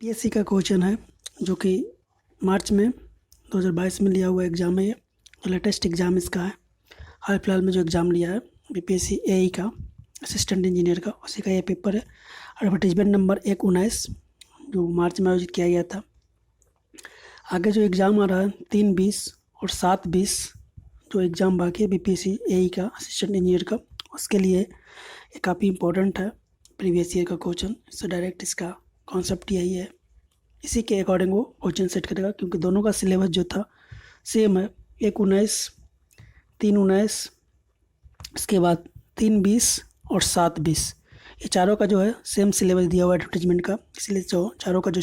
PSC का question है जो कि मार्च में 2022 में लिया हुआ एग्ज़ाम है। ये लेटेस्ट एग्ज़ाम इसका है। हाल फिलहाल में जो एग्ज़ाम लिया है बीपीएससी एई का असिस्टेंट इंजीनियर का, उसी का ये पेपर है। एडवर्टीजमेंट नंबर 1/19 जो मार्च में आयोजित किया गया था। आगे जो एग्ज़ाम आ रहा है 3/20 और 7/20 जो एग्ज़ाम बाकी है बीपीएससी एई का असिस्टेंट इंजीनियर का, उसके लिए ये काफ़ी इंपॉर्टेंट है। प्रीवियस ईयर का क्वेश्चन इससे डायरेक्ट इसका कॉन्सेप्ट यही है, इसी के अकॉर्डिंग वो क्वेश्चन सेट करेगा, क्योंकि दोनों का सिलेबस जो था सेम है। 1/19, 3/19, इसके बाद 3/20 और 7/20, ये चारों का जो है सेम सिलेबस दिया हुआ है एडवर्टीजमेंट का, इसलिए जो चारों का जो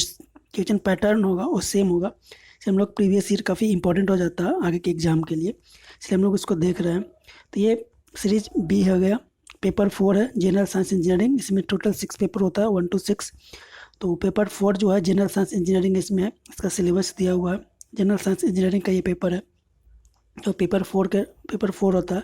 क्वेश्चन पैटर्न होगा वो सेम होगा। इसलिए हम लोग प्रीवियस ईयर काफ़ी इंपॉर्टेंट हो जाता है आगे के एग्ज़ाम के लिए, इसलिए हम लोग इसको देख रहे हैं। तो ये सीरीज बी हो गया। पेपर 4 है जनरल साइंस इंजीनियरिंग, इसमें टोटल 6 पेपर होता है 1 to 6। तो पेपर 4 जो है जनरल साइंस इंजीनियरिंग इसमें है, इसका सिलेबस दिया हुआ है। जनरल साइंस इंजीनियरिंग का ये पेपर है जो पेपर 4 होता है।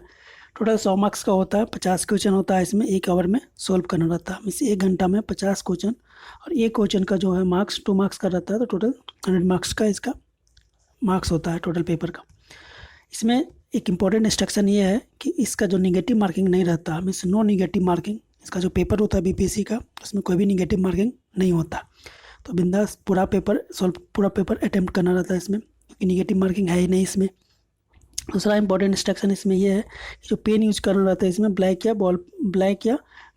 टोटल 100 मार्क्स का होता है, 50 क्वेश्चन होता है इसमें, 1 आवर में सॉल्व करना रहता है। इस 1 घंटा में 50 क्वेश्चन, और एक क्वेश्चन का जो है मार्क्स 2 मार्क्स का रहता है, तो टोटल 100 मार्क्स का इसका मार्क्स होता है टोटल पेपर का। इसमें एक इम्पॉर्टेंट इंस्ट्रक्शन ये है कि इसका जो निगेटिव मार्किंग नहीं रहता, मीन्स नो निगेटिव मार्किंग। इसका जो पेपर होता है बीपीएससी का, उसमें कोई भी निगेटिव मार्किंग नहीं होता। तो बिंदास पूरा पेपर अटेम्प्ट करना रहता है इसमें, क्योंकि निगेटिव मार्किंग है ही नहीं इसमें। दूसरा इंपॉर्टेंट इंस्ट्रक्शन इसमें यह है कि जो पेन यूज करना रहता है इसमें ब्लैक या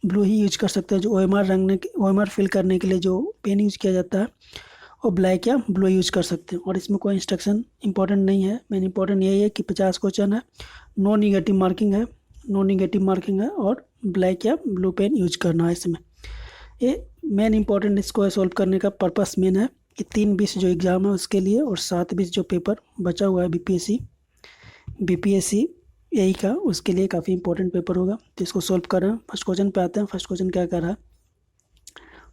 ब्लू ही यूज कर सकते हैं। जो OMR फिल करने के लिए जो पेन यूज किया जाता है वो ब्लैक या ब्लू यूज कर सकते हैं। और इसमें कोई इंस्ट्रक्शन इंपॉर्टेंट नहीं है। मेन इंपॉर्टेंट यही है कि 50 क्वेश्चन है, नो निगेटिव मार्किंग है और ब्लैक या ब्लू पेन यूज करना है इसमें। ये मेन इंपॉर्टेंट इसको सॉल्व करने का पर्पस मेन है कि 3/20 जो एग्ज़ाम है उसके लिए, और 7/20 जो पेपर बचा हुआ है बीपीएससी एई का, उसके लिए काफ़ी इंपॉर्टेंट पेपर होगा। तो इसको सॉल्व कर रहे हैं। फर्स्ट क्वेश्चन पे आते हैं। फर्स्ट क्वेश्चन क्या कर रहा है?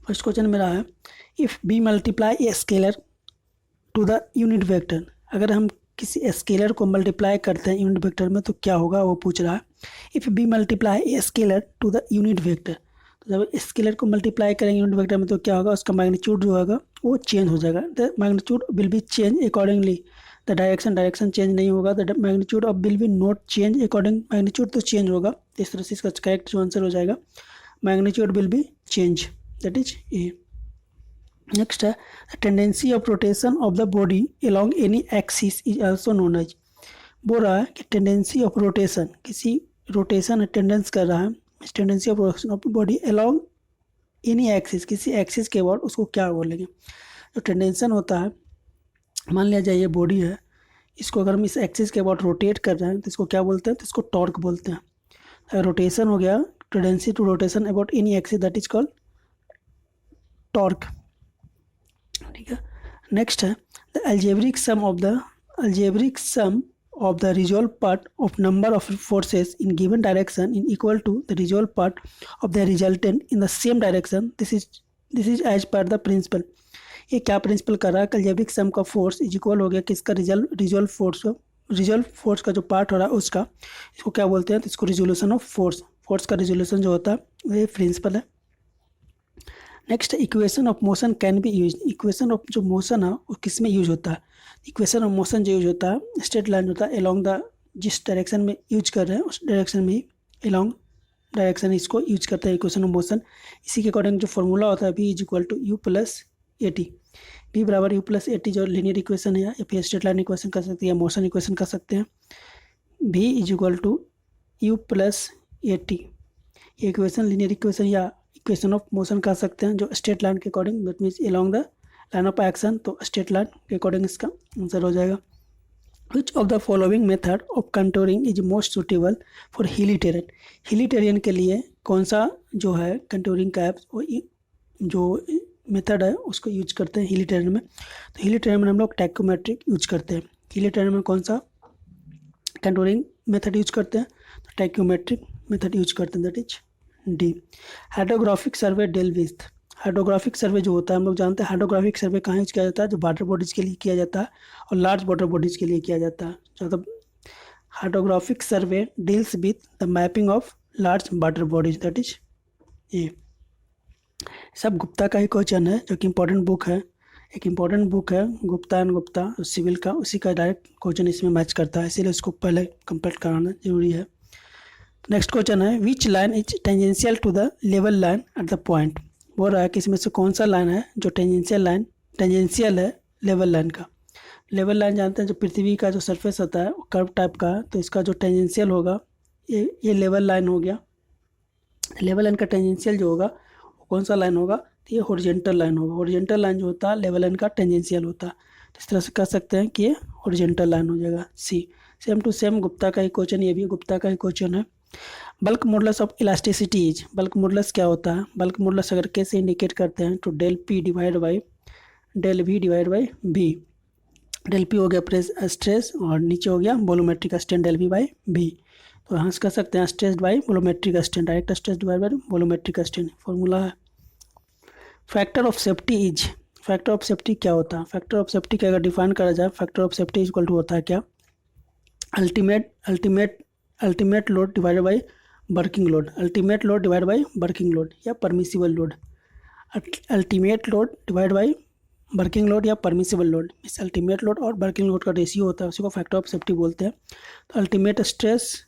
फर्स्ट क्वेश्चन मेरा है, if B multiply a scalar to the unit vector. अगर हम किसी स्केलर को मल्टीप्लाई करते हैं यूनिट वेक्टर में तो क्या होगा, वो पूछ रहा है। If B multiply a scalar to the unit vector, तो जब स्केलर को मल्टीप्लाई करेंगे यूनिट वेक्टर में तो क्या होगा, उसका मैग्नीट्यूड जो होगा वो चेंज हो जाएगा। The magnitude will be change accordingly the direction change नहीं होगा। The magnitude of will be not change according, magnitude तो चेंज होगा। इस तरह से इसका करेक्ट जो आंसर हो जाएगा magnitude will be change, that is A. Next है, tendency of rotation of the body along any axis is also known as. बोल रहा है कि टेंडेंसी ऑफ रोटेशन, किसी रोटेशन टेंडेंस कर रहा है, tendency of rotation of body along any axis, किसी एक्सिस के बाद उसको क्या बोलेंगे। जो टेंडेंसन होता है, मान लिया जाए ये बॉडी है, इसको अगर हम इस एक्सिस के अबाउट रोटेट कर रहे हैं तो इसको क्या बोलते हैं, तो इसको टॉर्क बोलते हैं। रोटेशन हो गया, tendency to rotation about any axis, that is called torque. ठीक है। नेक्स्ट है, the algebraic sum of the resolve part of number of forces in given direction in equal to the resolve part of the resultant in the same direction, this is as per the principle. ये क्या principal कर रहा है, algebraic सम का force is equal हो गया किसका, resolve force का जो पार्ट हो रहा है उसका, इसको क्या बोलते हैं, तो इसको रिजोल्यूशन ऑफ फोर्स का रिजोल्यूशन जो होता है ये प्रिंसिपल है। Next, equation of motion can be use. Equation of जो मोशन है वो किस में यूज होता है, इक्वेशन ऑफ मोशन जो यूज होता है, स्ट्रेट लाइन होता है अलोंग द, जिस डायरेक्शन में यूज कर रहे हैं उस डायरेक्शन में ही अलोंग डायरेक्शन इसको यूज करता है इक्वेशन ऑफ मोशन। इसी के अकॉर्डिंग जो फॉर्मूला होता है V is equal to U plus AT। V बराबर U प्लस AT जो लीनियर इक्वेशन है, या फिर स्ट्रेट लाइन इक्वेशन कर सकते हैं या मोशन इक्वेशन कर सकते हैं। V is equal to U plus AT, ये इक्वेशन लीनियर इक्वेशन या इक्वेशन ऑफ मोशन कर सकते हैं जो स्ट्रेट लाइन के according, that means along the line of action, तो स्ट्रेट लाइन के अकॉर्डिंग इसका आंसर हो जाएगा। Which of the following method of contouring is most suitable for hilly terrain. Hilly terrain के लिए कौन सा जो है कंटूरिंग का जो मेथड है उसको यूज करते हैं हिली टेरेन में। तो हिली टेरेन में हम लोग टैक्योमेट्रिक यूज करते हैं। हिली टेरेन में कौन सा कंटूरिंग मेथड यूज करते हैं, तो टैक्योमेट्रिक मेथड यूज करते हैं, that is D. Hydrographic survey deal with. Hydrographic survey जो होता है हम लोग जानते हैं, हाइड्रोग्राफिक सर्वे कहाँ यूज किया जाता है, जो वाटर बॉडीज़ के लिए किया जाता है और लार्ज वाटर बॉडीज़ के लिए किया जाता है। मतलब hydrographic survey deals with the mapping of large water bodies, that is ए। सब गुप्ता का ही क्वेश्चन है, जो कि इम्पोर्टेंट बुक है, एक इम्पोर्टेंट बुक है गुप्ता एंड गुप्ता सिविल का, उसी का डायरेक्ट क्वेश्चन इसमें मैच करता है, इसीलिए उसको पहले कंप्लीट कराना जरूरी है। नेक्स्ट क्वेश्चन है which line is tangential to the level line at the point. बोल रहा है कि इसमें से कौन सा लाइन है जो टेंजेंशियल है लेवल लाइन का। लेवल लाइन जानते हैं, जो पृथ्वी का जो सरफेस होता है वो कर्व टाइप का है, तो इसका जो टेंजेंशियल होगा ये लेवल लाइन हो गया। लेवल लाइन का टेंजेंशियल जो होगा वो कौन सा लाइन होगा, तो ये हॉरिजॉन्टल लाइन होगा। हॉरिजॉन्टल लाइन जो होता है लेवल लाइन का टेंजेंशियल होता है, तो इस तरह से कह सकते हैं कि ये हॉरिजॉन्टल लाइन हो जाएगा सी। सेम टू सेम गुप्ता का ही क्वेश्चन, ये भी गुप्ता का ही क्वेश्चन है। Bulk modulus of elasticity is, bulk modulus क्या होता है, बल्क मॉडुलस अगर कैसे इंडिकेट करते हैं, तो del P divide by del V divide by B. Del P हो गया प्रेस स्ट्रेस और नीचे हो गया volumetric strain del V by B. तो यहाँ से कह सकते हैं stress by volumetric strain, direct stress divide by volumetric strain formula है। Factor of safety is, factor of safety क्या होता है, फैक्टर ऑफ सेफ्टी का अगर डिफाइन करा जाए, factor of safety equal to होता है क्या, ultimate load divided by working load, ultimate load divide by working load या permissible load. Ultimate load divide by working load या परमिसिबल लोड, इस अल्टीमेट लोड और वर्किंग लोड का ratio होता है, उसी को फैक्टर ऑफ सेफ्टी बोलते हैं। तो अल्टीमेट स्ट्रेस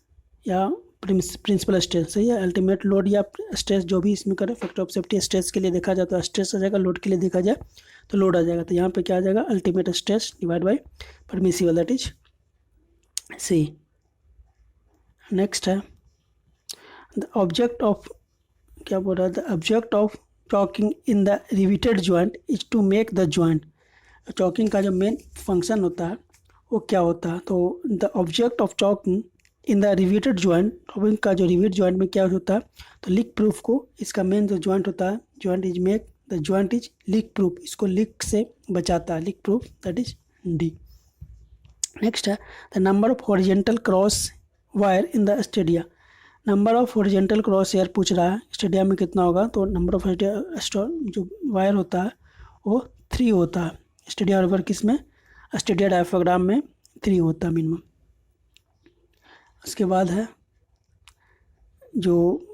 या प्रिंसिपल स्ट्रेस, सही है, अल्टीमेट लोड या स्ट्रेस जो भी इसमें करें, फैक्टर ऑफ सेफ्टी स्ट्रेस के लिए देखा जाए तो स्ट्रेस आ जाएगा, लोड के लिए देखा जाए तो लोड आ जाएगा। तो यहाँ पे क्या आ जाएगा, ultimate stress divide by permissible, that is C. Next है द ऑब्जेक्ट ऑफ, क्या बोल रहा है, the object of caulking in the riveted joint is to make the joint. Caulking का जो मेन फंक्शन होता है वो क्या होता है, तो the object of caulking in the riveted joint, caulking का जो रिविट जॉइंट में क्या होता है, तो लीक प्रूफ को, इसका मेन जो जॉइंट होता है, joint is make the joint is leak proof, इसको लीक से बचाता है, leak proof, that is D. Next है the number of horizontal cross wire in the stadia. Number of horizontal cross wire पूछ रहा है स्टेडियम में कितना होगा, तो नंबर ऑफ जो वायर होता है वो 3 होता है। स्टेडिया वायर किसमें, स्टेडिया डायफ्राम में 3 होता है मिनिमम। उसके बाद है जो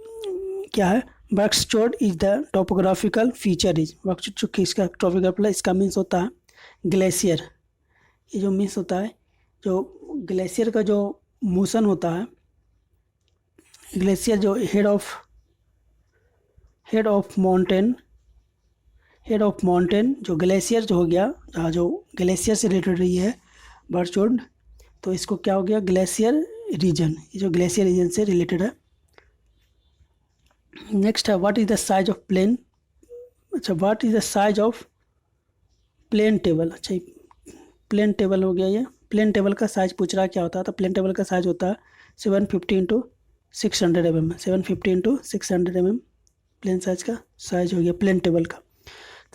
क्या है, बक्सचोड is the topographical feature is, बक्सचोड किसका टोपोग्राफिकल, इसका मीन्स होता है ग्लेशियर। ये जो मीन्स होता है, जो ग्लेशियर का जो मोशन होता है, ग्लेशियर जो हेड ऑफ माउंटेन जो ग्लेशियर जो हो गया, जहाँ जो ग्लेशियर से रिलेटेड रही है बक्सचोड, तो इसको क्या हो गया, ग्लेशियर रीजन, ये जो ग्लेशियर रीजन से रिलेटेड है। नेक्स्ट है what is the size of plane, अच्छा what is the size of plane table. अच्छा प्लेन टेबल हो गया, ये प्लेन टेबल का साइज पूछ रहा है क्या होता है, तो प्लेन टेबल का साइज होता है 750 into 600 mm, 750 into 600 mm plane size का साइज हो गया प्लेन टेबल का।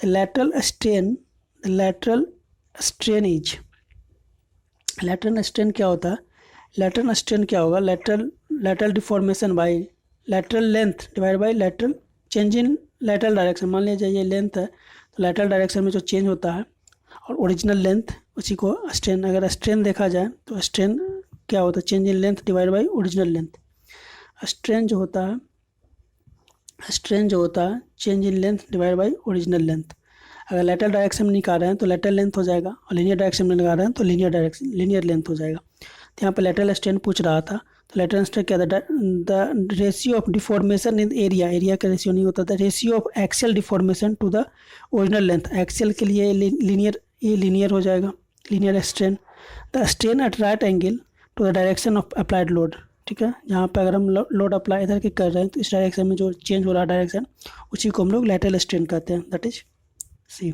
The lateral strain is, lateral strain क्या होता है, लैटरल स्ट्रेन क्या होगा, lateral deformation by lateral length divide by lateral change in lateral direction. मान लीजिए ये लेंथ है, तो लैटरल डायरेक्शन में जो चेंज होता है और ओरिजिनल लेंथ, उसी को स्ट्रेन, अगर स्ट्रेन देखा जाए तो स्ट्रेन क्या होता है, change in length divide by original length. Strain जो होता है change in length divide by original length. अगर लेटरल डायरेक्शन में निकाल रहे हैं तो लेटरल लेंथ हो जाएगा, और लीनियर डायरेक्शन में निकाल रहे हैं तो लीनियर लेंथ हो जाएगा। तो यहाँ पे लेटरल स्ट्रेन पूछ रहा था, तो लेटरल स्ट्रेन क्या था, the ratio of deformation in area का रेशियो नहीं होता था, ratio of axial deformation to the original length. Axial के लिए लीनियर हो जाएगा, linear strain. The strain at right angle to the direction of applied load, ठीक है, जहाँ पे अगर हम लोड अप्लाई इधर के कर रहे हैं तो इस डायरेक्शन में जो चेंज हो रहा है डायरेक्शन, उसी को हम लोग लेटरल स्ट्रेन कहते हैं, दैट इज सी।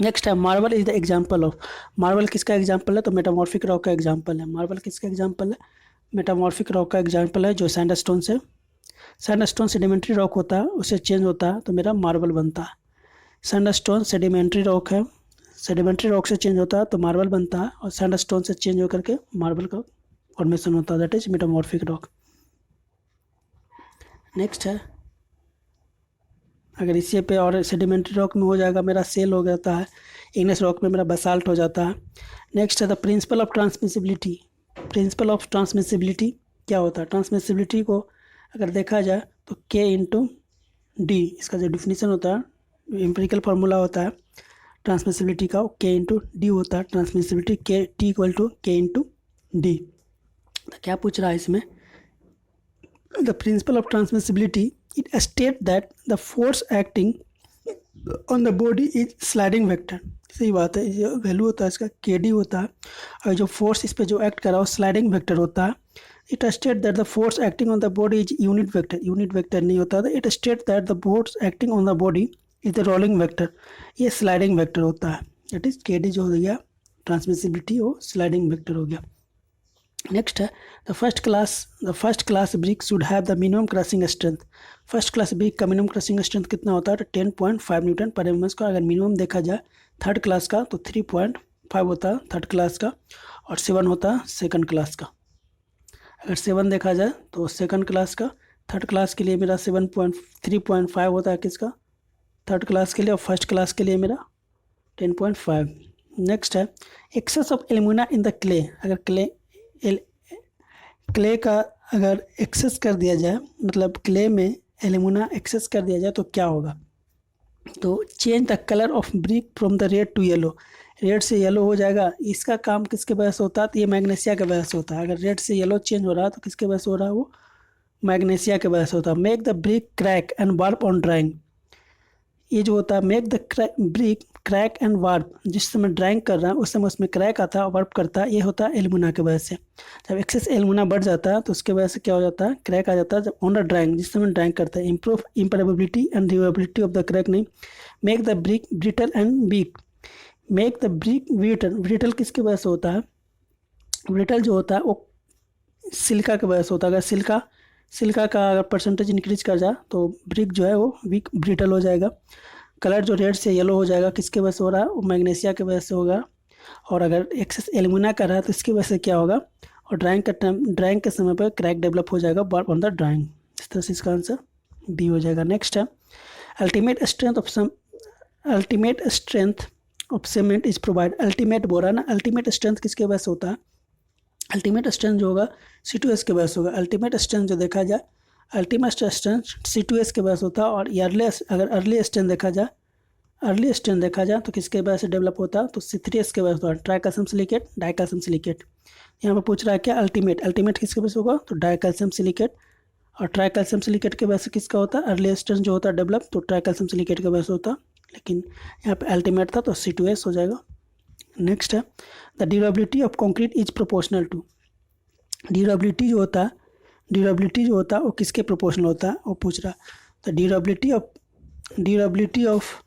नेक्स्ट है marble is the example of, marble किसका एग्जाम्पल है, तो मेटामॉर्फिक रॉक का एग्जाम्पल है। मार्बल किसका एग्जाम्पल है, मेटामॉर्फिक रॉक का एग्जाम्पल है, जो सैंडस्टोन सेडिमेंट्री रॉक होता है, उससे चेंज होता है तो मेरा मार्बल बनता है। सैंडस्टोन सेडिमेंट्री रॉक है, सेडिमेंट्री रॉक से चेंज होता है तो मार्बल बनता है, और सैंडस्टोन से चेंज होकर के मार्बल का फॉर्मेशन होता है, that is metamorphic rock. Next है, अगर इसी पे और सेडिमेंट्री रॉक में हो जाएगा मेरा सेल हो जाता है, इग्नेस रॉक में मेरा बसाल्ट हो जाता है। नेक्स्ट है the principle of transmissibility. Principle of transmissibility क्या होता है, ट्रांसमिसिबिलिटी को अगर देखा जाए तो K इंटू डी, इसका जो डिफिनीसन होता है, एम्पिरिकल फार्मूला होता है ट्रांसमिसिबिलिटी का, के इंटू डी होता है ट्रांसमिसिबिलिटी, के टी इक्वल टू के इंटू डी। तो क्या पूछ रहा है इसमें, the principle of transmissibility it state that the force acting on the body is sliding vector. सही बात है, ये वैल्यू होता है इसका के डी होता है, और जो फोर्स इस पर जो एक्ट कर रहा है वो स्लाइडिंग वेक्टर होता है। It state that the force acting on the body is unit vector, unit vector नहीं होता था। It state that the force acting on the body is the rolling vector, ये स्लाइडिंग वेक्टर होता है। That is के D जो हो गया ट्रांसमिसिबिलिटी, वो स्लाइडिंग वेक्टर हो गया। नेक्स्ट है the first class brick should have the minimum crushing strength. First class brick का मिनिमम क्रशिंग स्ट्रेंथ कितना होता है, तो 10.5 न्यूटन पर एम का। अगर मिनिमम देखा जाए थर्ड क्लास का तो 3.5 होता है थर्ड क्लास का, और 7 होता है सेकंड क्लास का। अगर 7 देखा जाए तो सेकंड क्लास का, थर्ड क्लास के लिए मेरा 3.5 होता है किसका, थर्ड क्लास के लिए, और फर्स्ट क्लास के लिए मेरा 10.5। नेक्स्ट है excess of alumina in the clay. अगर क्ले का अगर एक्सेस कर दिया जाए, मतलब क्ले में एल्यूमिना एक्सेस कर दिया जाए तो क्या होगा, तो change the colour of brick from the red to yellow, red से येलो हो जाएगा। इसका काम किसके वजह से होता है, तो ये मैग्नीशिया के वजह से होता है। अगर रेड से येलो चेंज हो रहा है तो किसके वजह से हो रहा है, वो मैग्नीशिया के वजह से होता है। Make the brick crack and warp on drawing, ये जो होता है make the brick crack and warp, जिस समय ड्राइंग कर रहा है उस समय उसमें क्रैक आता है, वार्प करता है, ये होता है एल्यूमिना की वजह से। जब एक्सेस एल्यूमिना बढ़ जाता है तो उसके वजह से क्या हो जाता है, क्रैक आ जाता है। जब ऑन द ड्राइंग, जिस समय ड्राइंग करता है, improve impermeability and durability of the crack नहीं। Make the brick brittle and weak, make the brick brittle, brittle किसकी वजह से होता है, ब्रिटल जो होता है वो सिलिका की वजह से होता है। अगर सिलिका का अगर परसेंटेज इंक्रीज कर जाए तो ब्रिक जो है वो वीक ब्रिटल हो जाएगा। कलर जो रेड से येलो हो जाएगा किसके वजह से हो रहा है, वो मैग्नीशिया की वजह से होगा। और अगर एक्सेस एल्यूमिना का रहा है तो इसकी वजह से क्या होगा, और ड्राइंग के समय पर क्रैक डेवलप हो जाएगा वार्प ऑन द ड्राइंग। इस तरह से इसका आंसर बी हो जाएगा। नेक्स्ट है ultimate strength of cement is provide. Ultimate बोल रहा है ना, अल्टीमेट स्ट्रेंथ किसके वजह से होता है, अल्टीमेट स्ट्रेंथ जो होगा C2S के वजह से होगा। अल्टीमेट स्ट्रेंथ जो देखा जाए, अल्टीमेट स्ट्रेंथ C2S के वजह से होता है। और अगर अर्ली स्ट्रेंथ देखा जाए तो किसके वजह से डेवलप होता है, तो C3S के वजह से होता है, ट्राइकैल्शियम सिलिकेट डाइकैल्शियम सिलिकेट। यहाँ पर पूछ रहा है क्या अल्टीमेट किसके वजह से होगा, तो डाइकैल्शियम सिलिकेट। और ट्राइकैल्शियम सिलिकेट के वजह से किसका होता है, अर्ली स्ट्रेंथ जो होता है डेवलप, तो ट्राइकैल्शियम सिलिकेट के वजह से होता है। लेकिन यहाँ पे अल्टीमेट था तो C2S हो जाएगा। नेक्स्ट है the durability of concrete is proportional to. Durability जो होता है वो किसके प्रोपोर्शनल होता है, वो पूछ रहा है। तो ड्यूरेबिलिटी ऑफ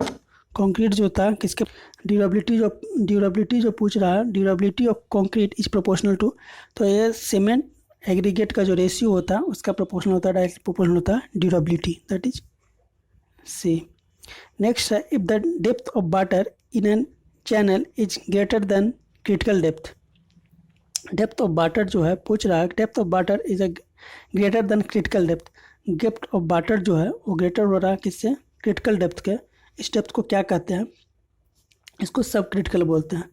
कंक्रीट जो होता है किसके, ड्यूरेबिलिटी जो पूछ रहा है, durability of concrete is proportional to, तो ये सीमेंट एग्रीगेट का जो रेशियो होता है उसका प्रोपोर्शनल होता है, डायरेक्ट प्रोपोर्शनल होता है durability, that is C. Next है if the depth of water in an channel is greater than critical depth. Depth of water जो है पूछ रहा है, depth of water is a greater than critical depth. Depth of water जो है वो greater हो रहा है किससे, क्रिटिकल डेप्थ के। इस डेप्थ को क्या कहते हैं, इसको सब क्रिटिकल बोलते हैं।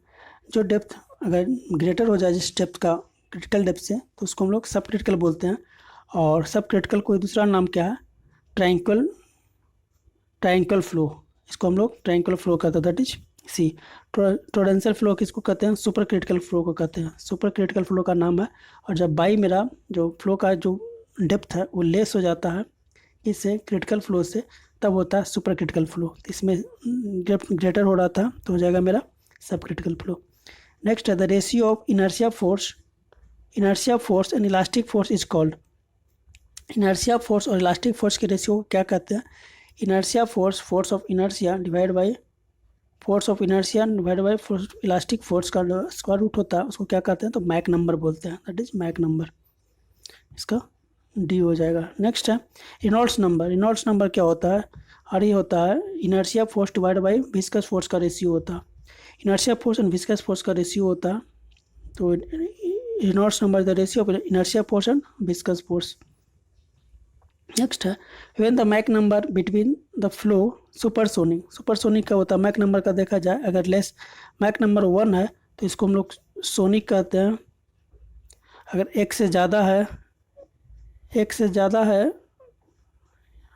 जो डेप्थ अगर ग्रेटर हो जाए जिस डेप्थ का क्रिटिकल डेप्थ से, तो उसको हम लोग सब क्रिटिकल बोलते हैं। और सब क्रिटिकल कोई दूसरा नाम क्या है, ट्रायंगल फ्लो, इसको हम लोग ट्रायंगल फ्लो कहते हैं, that is C. Torrential flow किसको कहते हैं, सुपर क्रिटिकल फ्लो को कहते हैं, सुपर क्रिटिकल फ्लो का नाम है। और जब बाई मेरा जो फ्लो का जो डेप्थ है वो लेस हो जाता है इससे क्रिटिकल फ्लो से, तब होता है सुपर क्रिटिकल फ्लो। इसमें डेप्थ ग्रेटर हो रहा था तो हो जाएगा मेरा सब क्रिटिकल फ्लो। नेक्स्ट है the ratio of inertia force and elastic force is called. Inertia force और इलास्टिक फोर्स के रेशियो क्या कहते हैं, inertia force of inertia divide by force of elastic force का स्क्वायर रूट होता है, उसको क्या कहते हैं, तो मैक नंबर बोलते हैं, दैट इज मैक नंबर। इसका डी हो जाएगा। नेक्स्ट है रेनॉल्ड्स नंबर क्या होता है, और ये होता है inertia force divide by viscous force का रेशियो होता है। Inertia force and viscous force का रेशियो होता है, तो Reynolds number the ratio of inertia force and viscous force. Next है when the Mach number between the flow supersonic का होता है। मैक नंबर का देखा जाए अगर लेस मैक नंबर 1 है तो इसको हम लोग सोनिक कहते हैं। अगर एक से ज़्यादा है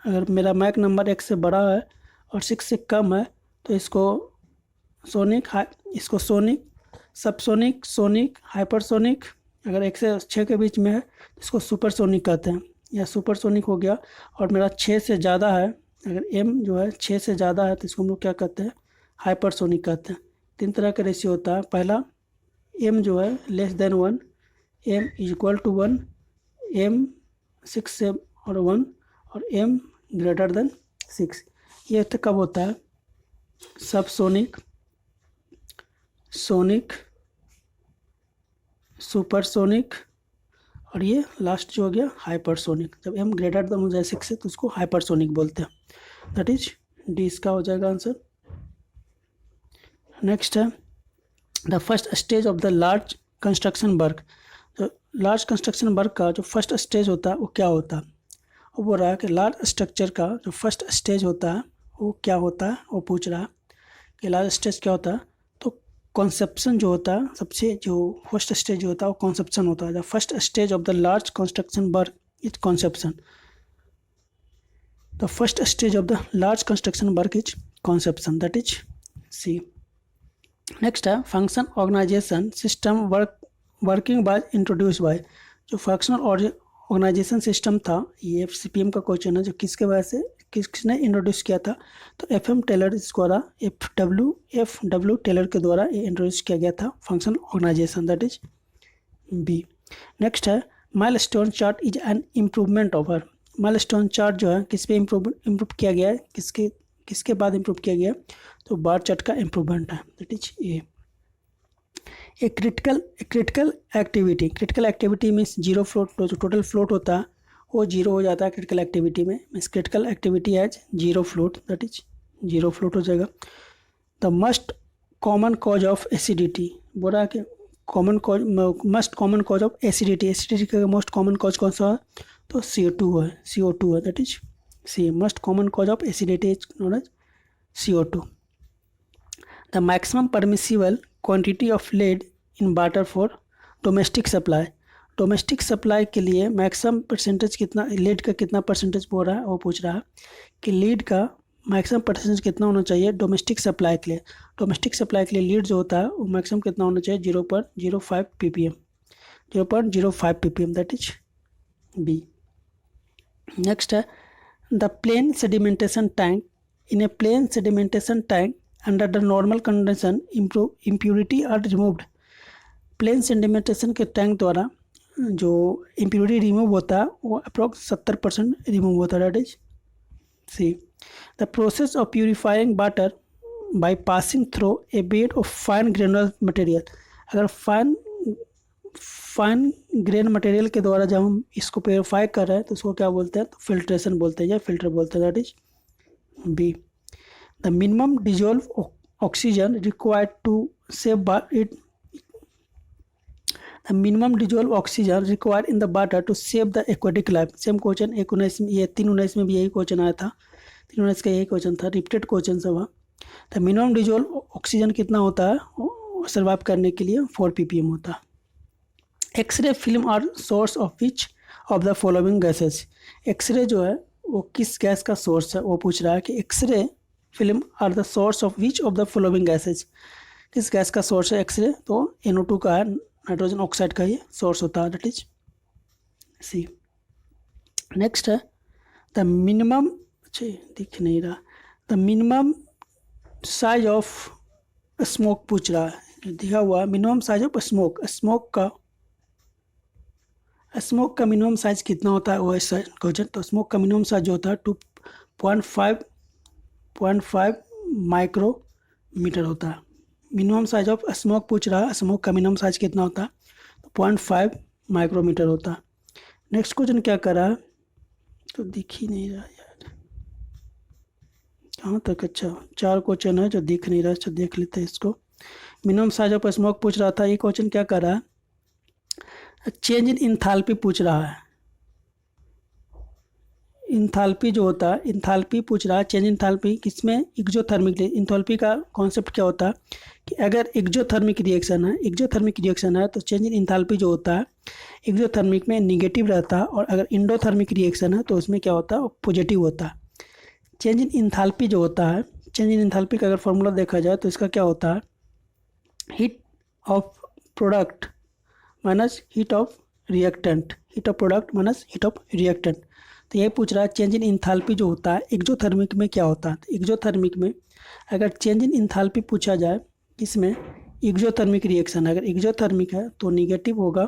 अगर मेरा मैक नंबर 1 से बड़ा है और 6 से कम है तो इसको सोनिक, सबसोनिक, सोनिक, हाइपरसोनिक। अगर 1 से 6 के बीच में है तो इसको सुपरसोनिक कहते हैं, या सुपरसोनिक हो गया। और मेरा 6 से ज़्यादा है, अगर एम जो है 6 से ज़्यादा है तो इसको हम लोग क्या कहते हैं, हाइपरसोनिक कहते हैं। 3 तरह का रेशियो होता है। पहला एम जो है less than 1, M is equal to 1, M 6 से और 1, और एम ग्रेटर देन 6। ये तो कब होता है, सबसोनिक, सोनिक, सुपरसोनिक, और ये लास्ट जो हो गया हाइपरसोनिक। जब एम ग्रेटर देन हो जाए 6 से तो उसको हाइपरसोनिक बोलते हैं। दैट इज डी इसका हो जाएगा आंसर। नेक्स्ट है the first stage of the large construction work. तो लार्ज कंस्ट्रक्शन वर्क का जो फर्स्ट स्टेज होता है वो क्या होता है, वो बोल रहा है कि लार्ज स्ट्रक्चर का जो फर्स्ट स्टेज होता है वो क्या होता है। वो पूछ रहा है कि लार्ज स्टेज क्या होता है। तो कॉन्सेप्शन जो होता है, सबसे जो फर्स्ट स्टेज होता है वो कॉन्सेप्शन होता है। The first stage of the large construction work is conception. The first stage of the large construction work is conception, that is C. Next है function organization system working by introduce by. जो functional organization system था, ये FCPM का question है, जो किसके वजह से किसने इंट्रोड्यूस किया था। तो FM टेलर द्वारा, FW टेलर के द्वारा ये इंट्रोड्यूस किया गया था functional organization, that is B. Next है milestone chart is an improvement over. Milestone chart जो है किस पे इम्प्रूव किया गया है, किसके बाद इम्प्रूव किया गया, तो बार चार्ट का इम्प्रूवमेंट है, that is a critical activity means zero float. जो टोटल फ्लोट होता है वो जीरो हो जाता है क्रिटिकल एक्टिविटी में, means critical activity as zero float, that is zero float हो जाएगा। The must common cause of acidity, बोला कि must common cause of acidity का मोस्ट कॉमन कॉज कौन सा है, तो CO2 है, that is C. Must common cause of acidity is known as CO2। The maximum permissible quantity of lead in water for domestic supply. Domestic supply के लिए maximum percentage कितना, lead का कितना परसेंटेज बोल रहा है, वो पूछ रहा है कि लीड का मैक्सिमम परसेंटेज कितना होना चाहिए डोमेस्टिक सप्लाई के लिए। डोमेस्टिक सप्लाई के लिए लीड जो होता है वो मैक्सिमम कितना होना चाहिए, 0.05 ppm, 0.05 ppm, that is B. Next है the plain sedimentation tank. In a plain sedimentation tank under the normal condition impurity are removed. Plain sedimentation के टैंक द्वारा जो इम्प्यूरिटी रिमूव होता है वो अप्रॉक्स 70% रिमूव होता है, that is C. The process of purifying water by passing through a bed of fine granular material. अगर fine grain material के द्वारा जब हम इसको प्योरीफाई कर रहे हैं तो उसको क्या बोलते हैं, तो फिल्ट्रेशन बोलते हैं या फिल्टर बोलते हैं, that is B. The minimum dissolve oxygen required to save it. The minimum dissolve oxygen required in the water to save the aquatic life. Same question 1/19 में, ये 3/19 में भी यही क्वेश्चन आया था, 3/19 का यही क्वेश्चन था, रिपीटेड क्वेश्चन सब। द मिनिमम डिजोल्व ऑक्सीजन कितना होता है सर्वाइव करने के लिए, 4 ppm होता है। X ray film are source of which of the following gases. X ray जो है वो किस गैस का सोर्स है, वो पूछ रहा है कि X ray film are the source of which of the following gases. किस गैस का सोर्स है एक्सरे, तो NO2 का है, नाइट्रोजन ऑक्साइड का ये सोर्स होता है, दैट इज सी। नेक्स्ट है द मिनिमम, दिख नहीं रहा, the minimum size of smoke पूछ रहा है, दिया हुआ मिनिमम साइज ऑफ स्मोक का मिनिमम साइज कितना होता है, वो क्वेश्चन। तो स्मोक का मिनिमम साइज जो होता है 2.5 माइक्रोमीटर होता है। मिनिमम साइज ऑफ स्मोक पूछ रहा है, स्मोक का मिनिमम साइज कितना होता है, तो 0.5 माइक्रोमीटर होता है। नेक्स्ट क्वेश्चन क्या कर रहा है, तो दिख ही नहीं रहा यार, कहाँ तक, अच्छा 4 क्वेश्चन है जो दिख नहीं रहा, अच्छा देख लेते हैं इसको। मिनिमम साइज ऑफ स्मोक पूछ रहा था, ये क्वेश्चन क्या कर रहा है, चेंज इन इंथैल्पी पूछ रहा है। इंथाल्पी जो होता है, इंथाल्पी पूछ रहा है चेंज इंथाल्पी किसमें, एक्जोथर्मिक। इंथाल्पी का कॉन्सेप्ट क्या होता है कि अगर एक्जोथर्मिक रिएक्शन है तो चेंज इन इंथाल्पी जो होता है एक्जोथर्मिक में निगेटिव रहता है, और अगर इंडोथर्मिक रिएक्शन है तो उसमें क्या होता है, वो पॉजिटिव होता है। चेंज इन इंथाल्पी जो होता है, चेंज इन इंथाल्पी का अगर फॉर्मूला देखा जाए तो इसका क्या होता है, heat of product minus heat of reactant, heat of product minus heat of reactant. तो यही पूछ रहा है चेंज इन इंथाल्पी जो होता है एक्जोथर्मिक में क्या होता है। तो एक्जोथर्मिक में अगर चेंज इन इंथाल्पी पूछा जाए, इसमें एक्जोथर्मिक रिएक्शन, अगर एक्जोथर्मिक है तो निगेटिव होगा,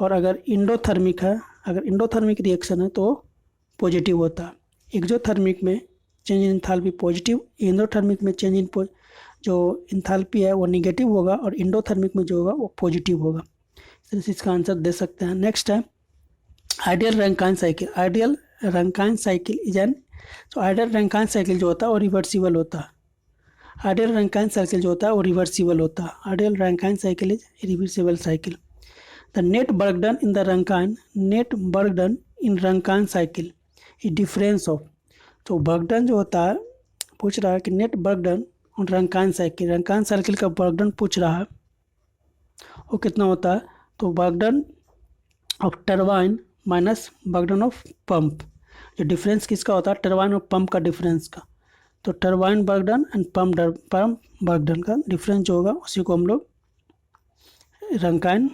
और अगर इंडोथर्मिक रिएक्शन है तो पॉजिटिव होता है। एक्जोथर्मिक में change in enthalpy positive, endothermic में चेंज इन जो इंथाल्पी है वो निगेटिव होगा, और इंडोथर्मिक में जो होगा वो पॉजिटिव होगा। इस इसका आंसर दे सकते हैं। नेक्स्ट है ideal Rankine cycle. Ideal Rankine cycle is an, तो आइडियल रैंकाइन साइकिल जो होता है वो रिवर्सिबल होता है। आइडियल रैंकाइन साइकिल जो होता है वो रिवर्सिबल होता है। Ideal Rankine cycle is reversible cycle. The net work done in Rankine cycle is difference of, तो वर्क डन जो होता है पूछ रहा है कि net work done on Rankine cycle का वर्क डन पूछ रहा है वो कितना होता है। तो work done of turbine minus work done of pump, जो डिफरेंस किसका होता है, टरबाइन और पंप का डिफरेंस का। तो turbine work done and pump work done का डिफरेंस जो होगा उसी को हम लोग रैंकाइन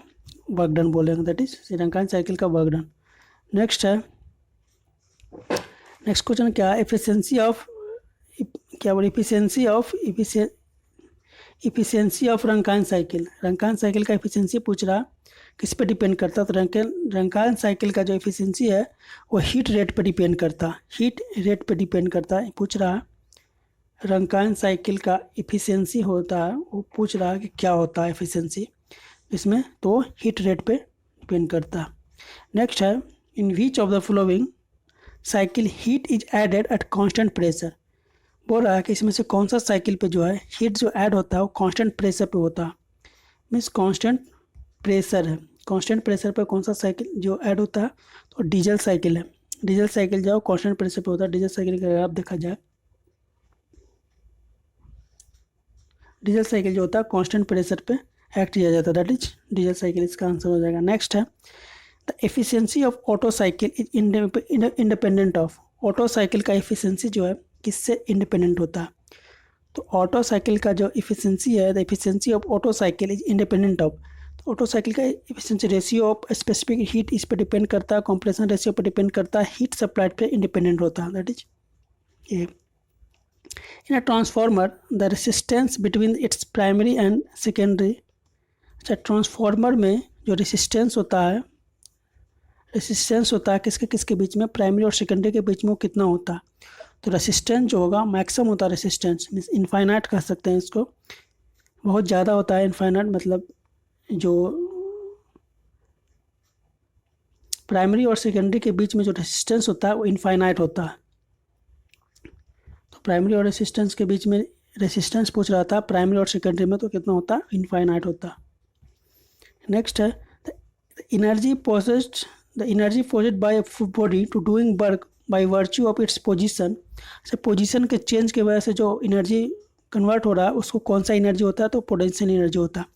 वर्क डन बोलेंगे, दैट इज रैंकाइन साइकिल का वर्क डन। नेक्स्ट क्वेश्चन क्या है, efficiency of Rankine cycle. Rankine cycle का इफिशिएंसी पूछ रहा किस पे डिपेंड करता है। तो रैंकाइन साइकिल का जो इफिशिएंसी है वो हीट रेट पे डिपेंड करता है। पूछ रहा है रैंकाइन साइकिल का इफिशिएंसी होता है, वो पूछ रहा है कि क्या होता है इफिशिएंसी इसमें, तो हीट रेट पे डिपेंड करता है। नेक्स्ट है in which of the following cycle heat is added at constant pressure. बोल रहा है कि इसमें से कौन सा साइकिल पे जो है हीट जो ऐड होता है वो कांस्टेंट प्रेशर पे होता है। मीन्स कांस्टेंट प्रेशर है, कांस्टेंट प्रेशर पे कौन सा साइकिल जो ऐड होता है, तो डीजल साइकिल है। डीजल साइकिल जो कांस्टेंट प्रेशर पे होता है। डीजल साइकिल का अगर आप देखा जाए, डीजल साइकिल जो होता है कांस्टेंट प्रेशर पे एक्ट किया जाता है, दैट इज डीजल साइकिल, इसका आंसर हो जाएगा। नेक्स्ट है the efficiency of auto cycle is independent of. Auto cycle का एफिशिएंसी जो है किससे इंडिपेंडेंट होता है। तो ऑटो साइकिल का जो एफिशिएंसी है, the efficiency of auto cycle is independent of. तो ऑटो साइकिल का efficiency ratio of specific heat इस पर डिपेंड करता है, कंप्रेशन रेशियो पर डिपेंड करता है, हीट सप्लाइड पे इंडिपेंडेंट होता है, दैट इज ये। In a transformer the resistance between its primary and secondary. अच्छा, ट्रांसफार्मर में जो रेसिस्टेंस होता है किसके किसके बीच में, प्राइमरी और सेकेंडरी के बीच में, वो कितना होता है। तो रेसिस्टेंस जो होगा मैक्सिमम होता है, रेसिस्टेंस मीन्स इनफाइनाइट कह सकते हैं इसको, बहुत ज़्यादा होता है। इनफाइनाइट मतलब जो प्राइमरी और सेकेंडरी के बीच में जो रेसिस्टेंस होता है वो इनफाइनाइट होता है। तो प्राइमरी और रेसिस्टेंस के बीच में रेसिस्टेंस पूछ रहा था प्राइमरी और सेकेंडरी में, तो कितना होता है, इनफाइनाइट होता है। नेक्स्ट है the energy possessed by a body to doing work by virtue of its position. से पोजीशन के चेंज की वजह से जो एनर्जी कन्वर्ट हो रहा है उसको कौन सा एनर्जी होता है, तो पोटेंशियल एनर्जी होता है।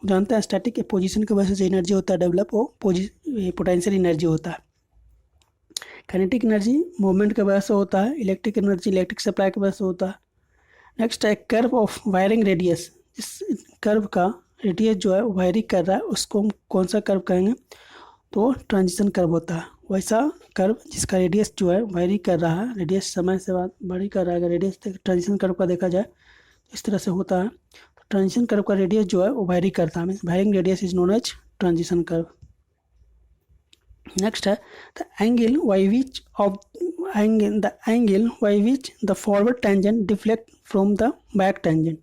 जानते हैं स्टैटिक के पोजीशन की वजह से एनर्जी होता है डेवलप, वो पोटेंशियल एनर्जी होता है। काइनेटिक एनर्जी मूवमेंट की वजह से होता है, इलेक्ट्रिक एनर्जी इलेक्ट्रिक सप्लाई की वजह से होता है। नेक्स्ट है कर्व ऑफ वायरिंग रेडियस। इस कर्व का रेडियस जो है वायरिंग कर रहा है उसको हम कौन सा कर्व कहेंगे, तो ट्रांजिशन कर्व होता है। वैसा कर्व जिसका रेडियस जो है वायरी कर रहा है, रेडियस समय से बाद वायरी कर रहा है, अगर रेडियस ट्रांजिशन कर्व का देखा जाए इस तरह से होता है। तो ट्रांजिशन कर्व का रेडियस जो है वो वायरी करता है, means varying radius is known as transition curve. Next है the angle by which the forward tangent deflect from the back tangent.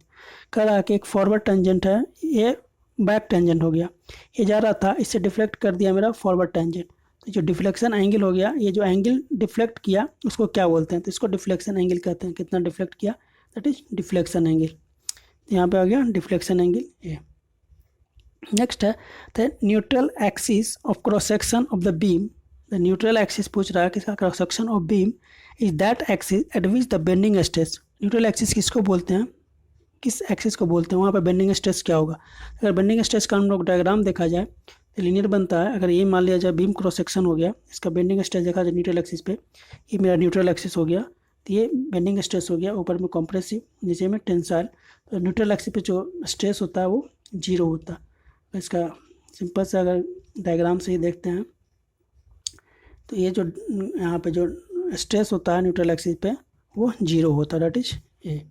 कह रहा है कि एक फॉरवर्ड टेंजेंट है, ये बैक टेंजेंट हो गया, ये जा रहा था, इससे डिफ्लेक्ट कर दिया मेरा फॉरवर्ड टेंजेंट। तो जो डिफ्लेक्शन एंगल हो गया, ये जो एंगल डिफ्लेक्ट किया उसको क्या बोलते हैं, तो इसको डिफ्लेक्शन एंगल कहते हैं। कितना डिफ्लेक्ट किया, दैट इज डिफ्लेक्शन एंगल। यहाँ पे आ गया डिफ्लेक्शन एंगल ये। नेक्स्ट है the neutral axis of cross section of the beam the neutral axis पूछ रहा है कि इसका cross section of beam is that axis at which the bending stress. Neutral axis किसको बोलते हैं, किस एक्सिस को बोलते हैं, वहाँ पर बेंडिंग स्ट्रेस क्या होगा। अगर बेंडिंग स्ट्रेस का हम लोग डायग्राम देखा जाए तो लीनियर बनता है। अगर ये मान लिया जाए बीम क्रॉस सेक्शन हो गया, इसका बेंडिंग स्ट्रेस देखा जाए न्यूट्रल एक्सिस पे, ये मेरा न्यूट्रल एक्सिस हो गया, तो ये बेंडिंग स्ट्रेस हो गया, ऊपर में कॉम्प्रेसिव, नीचे में टेंसाइल। तो न्यूट्रल एक्सिस पे जो स्ट्रेस होता है वो 0 होता है। तो इसका सिंपल सा अगर डायग्राम से ही देखते हैं तो ये जो यहाँ पे जो स्ट्रेस होता है न्यूट्रल एक्सिस पे वो 0 होता है, दैट इज ए।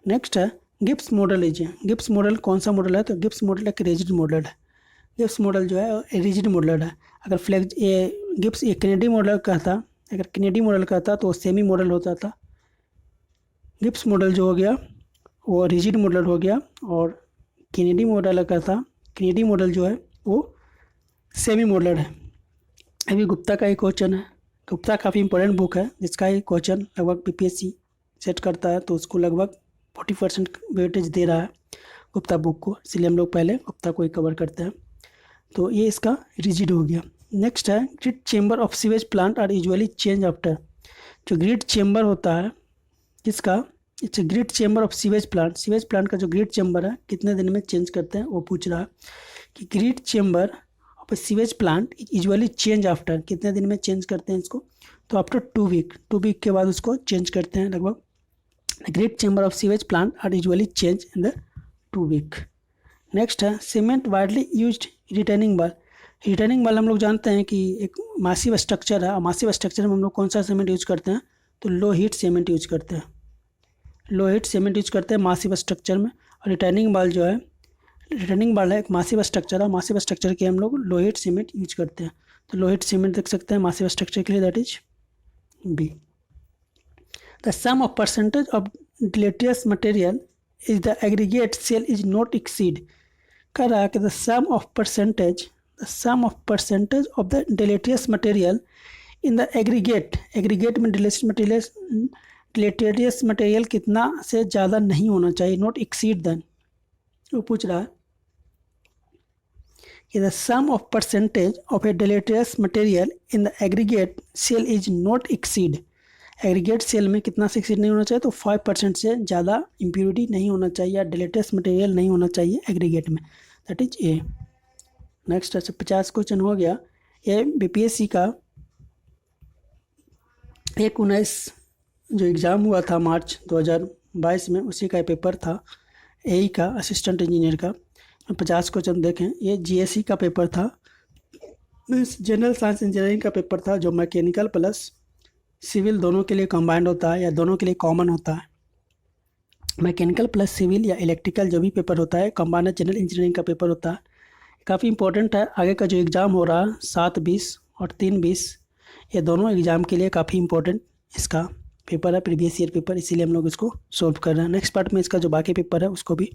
नेक्स्ट है गिब्स मॉडल लीजिए। गिब्स मॉडल कौन सा मॉडल है, तो गिब्स मॉडल एक रिजिड मॉडल है। गिब्स मॉडल जो है रिजिड मॉडल है। अगर फ्लेक्स ये गिब्स ये कैनेडी मॉडल का था, अगर कैनेडी मॉडल का था तो सेमी मॉडल होता था। गिब्स मॉडल जो हो गया वो रिजिड मॉडल हो गया, और कैनेडी मॉडल का था, कैनेडी मॉडल जो है वो सेमी मॉडल है। अभी गुप्ता का एक क्वेश्चन है, गुप्ता काफ़ी इंपॉर्टेंट बुक है जिसका ये क्वेश्चन लगभग बीपीएससी सेट करता है, तो उसको लगभग 40% वेटेज दे रहा है गुप्ता बुक को, इसलिए हम लोग पहले गुप्ता को ही कवर करते हैं। तो ये इसका रिजिड हो गया। नेक्स्ट है grid chamber of sewage plant are usually change after. जो ग्रिड चेंबर होता है किसका, it's grid chamber of sewage plant. Sewage plant का जो ग्रिड चेंबर है कितने दिन में चेंज करते हैं वो पूछ रहा है कि grid chamber of sewage plant usually change after, कितने दिन में चेंज करते हैं इसको, तो आफ्टर 2 वीक, 2 वीक के बाद उसको चेंज करते हैं लगभग। Grid chamber of sewage plant are usually change in the 2 week. Next है cement widely used returning ball. Returning ball हम लोग जानते हैं कि एक मासिव स्ट्रक्चर है, और मासिव स्ट्रक्चर में हम लोग कौन सा सीमेंट यूज करते हैं, तो लो हीट सीमेंट यूज करते हैं, लो हीट सीमेंट यूज करते हैं मासिव स्ट्रक्चर में। और रिटर्निंग बाल जो है, रिटर्निंग बाल है एक मासिव स्ट्रक्चर है, मासिव स्ट्रक्चर के हम लोग लो हीट सीमेंट यूज करते हैं। तो लो हीट सीमेंट देख सकते हैं मासिव स्ट्रक्चर के लिए, that is B. The sum of percentage of deleterious material is the aggregate shall is not exceed. कह रहा है कि the sum of percentage of the deleterious material in the aggregate, aggregate में deleterious material कितना से ज़्यादा नहीं होना चाहिए, नॉट एक्सीड देन। वो पूछ रहा है कि the sum of percentage of a deleterious material in the aggregate shall is not exceed. Aggregate shall में कितना से एक्सीड नहीं होना चाहिए, तो 5% से ज़्यादा इम्प्योरिटी नहीं होना चाहिए, डिलेटियस मटेरियल नहीं होना चाहिए एग्रीगेट में, that is A. Next 50 question हो गया। ये बीपीएससी का 1/19 जो एग्ज़ाम हुआ था मार्च 2022 में, उसी का पेपर था एई का, असिस्टेंट इंजीनियर का। 50 क्वेश्चन देखें, ये जीएसई का पेपर था, मीन्स जनरल साइंस इंजीनियरिंग का पेपर था, जो मैकेनिकल प्लस सिविल दोनों के लिए कंबाइंड होता है या दोनों के लिए कॉमन होता है। मैकेनिकल प्लस सिविल या इलेक्ट्रिकल जो भी पेपर होता है कंबाइंड जनरल इंजीनियरिंग का पेपर होता है, काफ़ी इंपॉर्टेंट है। आगे का जो एग्ज़ाम हो रहा है 7/20 और 3/20, ये दोनों एग्ज़ाम के लिए काफ़ी इंपॉर्टेंट इसका पेपर है, प्रीवियस ईयर पेपर, इसीलिए हम लोग इसको सॉल्व कर रहे हैं। नेक्स्ट पार्ट में इसका जो बाकी पेपर है उसको भी